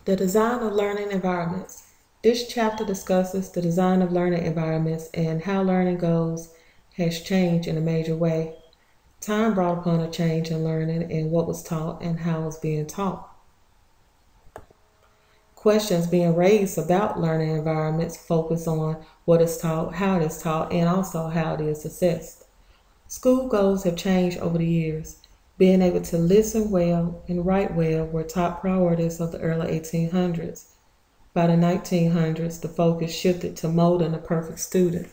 The design of learning environments. This chapter discusses the design of learning environments and how learning goals has changed in a major way. Time brought upon a change in learning and what was taught and how it was being taught. Questions being raised about learning environments focus on what is taught, how it is taught, and also how it is assessed. School goals have changed over the years. Being able to listen well and write well were top priorities of the early 1800s. By the 1900s, the focus shifted to molding a perfect student.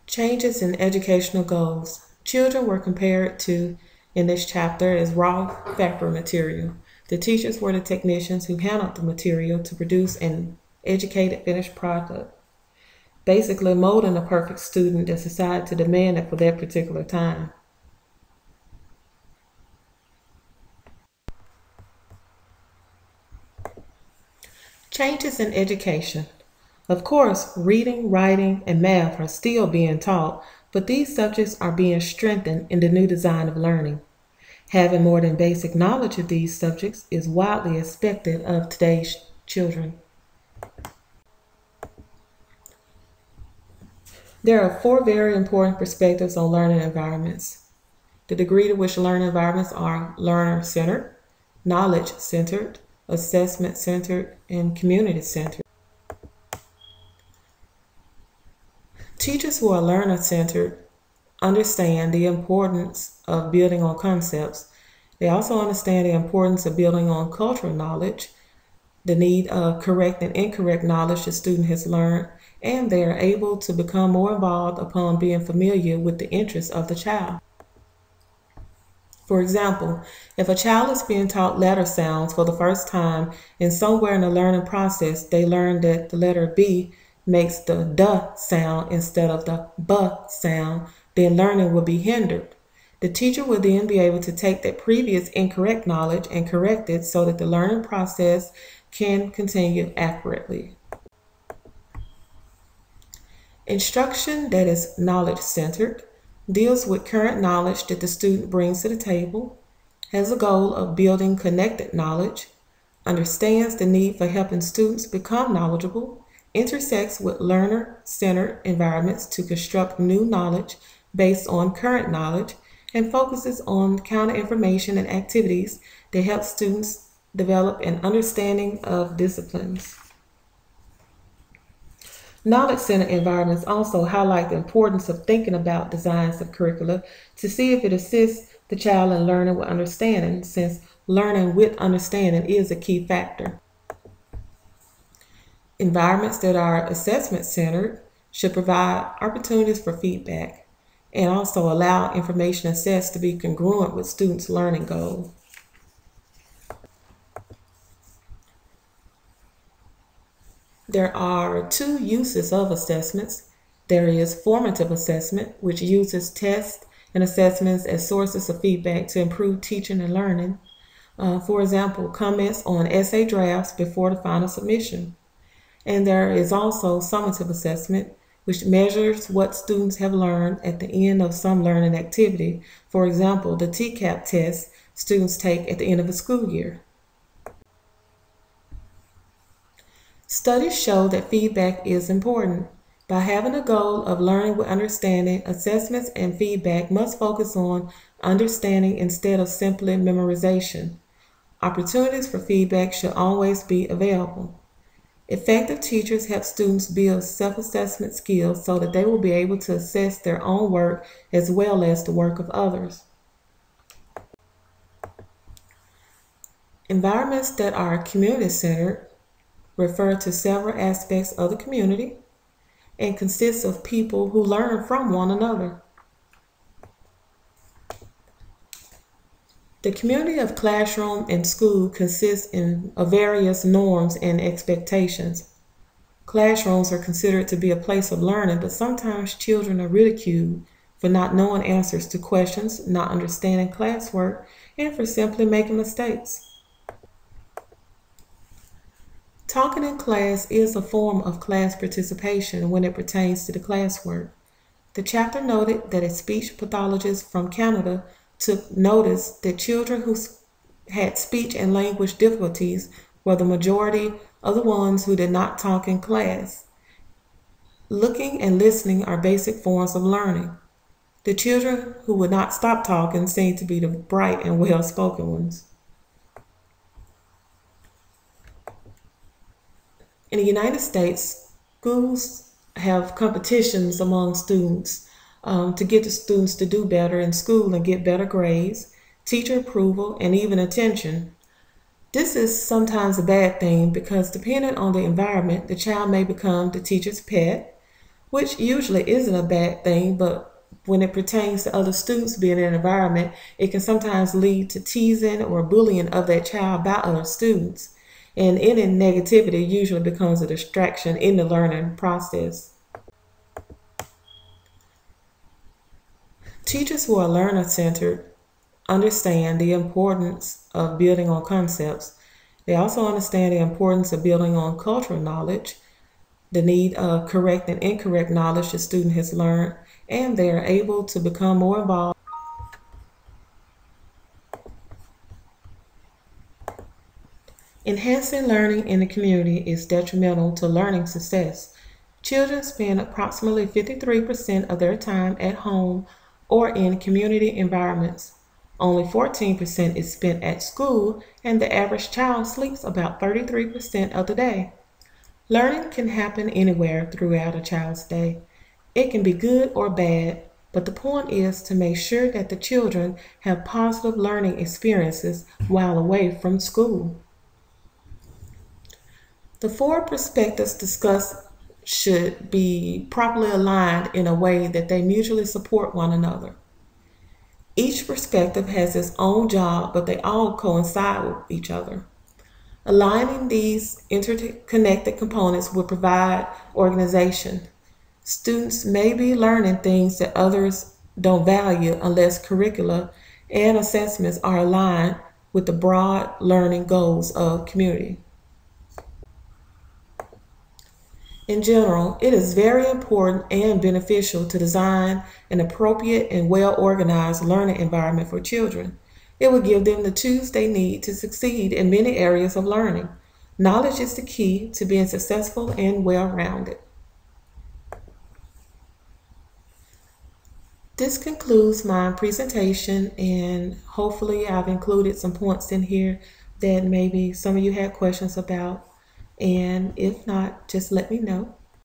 Changes in educational goals. Children were compared to, in this chapter, as raw factory material. The teachers were the technicians who handled the material to produce an educated finished product, basically molding a perfect student that society demanded for that particular time. Changes in education. Of course, reading, writing, and math are still being taught, but these subjects are being strengthened in the new design of learning. Having more than basic knowledge of these subjects is widely expected of today's children. There are 4 very important perspectives on learning environments. The degree to which learning environments are learner-centered, knowledge-centered, assessment-centered, and community-centered. Teachers who are learner-centered understand the importance of building on concepts. They also understand the importance of building on cultural knowledge, the need of correct and incorrect knowledge the student has learned, and they are able to become more involved upon being familiar with the interests of the child. For example, if a child is being taught letter sounds for the first time and somewhere in the learning process they learn that the letter B makes the D sound instead of the B sound, then learning will be hindered. The teacher will then be able to take that previous incorrect knowledge and correct it so that the learning process can continue accurately. Instruction that is knowledge-centered deals with current knowledge that the student brings to the table, has a goal of building connected knowledge, understands the need for helping students become knowledgeable, intersects with learner-centered environments to construct new knowledge based on current knowledge, and focuses on counter-information and activities that help students develop an understanding of disciplines. Knowledge-centered environments also highlight the importance of thinking about designs of curricula to see if it assists the child in learning with understanding, since learning with understanding is a key factor. Environments that are assessment-centered should provide opportunities for feedback and also allow information assessed to be congruent with students' learning goals. There are 2 uses of assessments. There is formative assessment, which uses tests and assessments as sources of feedback to improve teaching and learning. For example, comments on essay drafts before the final submission. And there is also summative assessment, which measures what students have learned at the end of some learning activity. For example, the TCAP test students take at the end of the school year. Studies show that feedback is important. By having a goal of learning with understanding, assessments and feedback must focus on understanding instead of simply memorization. Opportunities for feedback should always be available. Effective teachers help students build self-assessment skills so that they will be able to assess their own work as well as the work of others. Environments that are community-centered refer to several aspects of the community and consists of people who learn from one another. The community of classroom and school consists of various norms and expectations. Classrooms are considered to be a place of learning, but sometimes children are ridiculed for not knowing answers to questions, not understanding classwork, and for simply making mistakes. Talking in class is a form of class participation when it pertains to the classwork. The chapter noted that a speech pathologist from Canada took notice that children who had speech and language difficulties were the majority of the ones who did not talk in class. Looking and listening are basic forms of learning. The children who would not stop talking seemed to be the bright and well-spoken ones. In the United States, schools have competitions among students to get the students to do better in school and get better grades, teacher approval, and even attention. This is sometimes a bad thing because depending on the environment, the child may become the teacher's pet, which usually isn't a bad thing, but when it pertains to other students being in an environment, it can sometimes lead to teasing or bullying of that child by other students. And any negativity usually becomes a distraction in the learning process. Teachers who are learner-centered understand the importance of building on concepts. They also understand the importance of building on cultural knowledge, the need of correct and incorrect knowledge the student has learned, and they are able to become more involved. Enhancing learning in the community is detrimental to learning success. Children spend approximately 53% of their time at home or in community environments. Only 14% is spent at school, and the average child sleeps about 33% of the day. Learning can happen anywhere throughout a child's day. It can be good or bad, but the point is to make sure that the children have positive learning experiences while away from school. The four perspectives discussed should be properly aligned in a way that they mutually support one another. Each perspective has its own job, but they all coincide with each other. Aligning these interconnected components will provide organization. Students may be learning things that others don't value unless curricula and assessments are aligned with the broad learning goals of community. In general, it is very important and beneficial to design an appropriate and well-organized learning environment for children. It will give them the tools they need to succeed in many areas of learning. Knowledge is the key to being successful and well-rounded. This concludes my presentation, and hopefully I've included some points in here that maybe some of you had questions about. And if not, just let me know.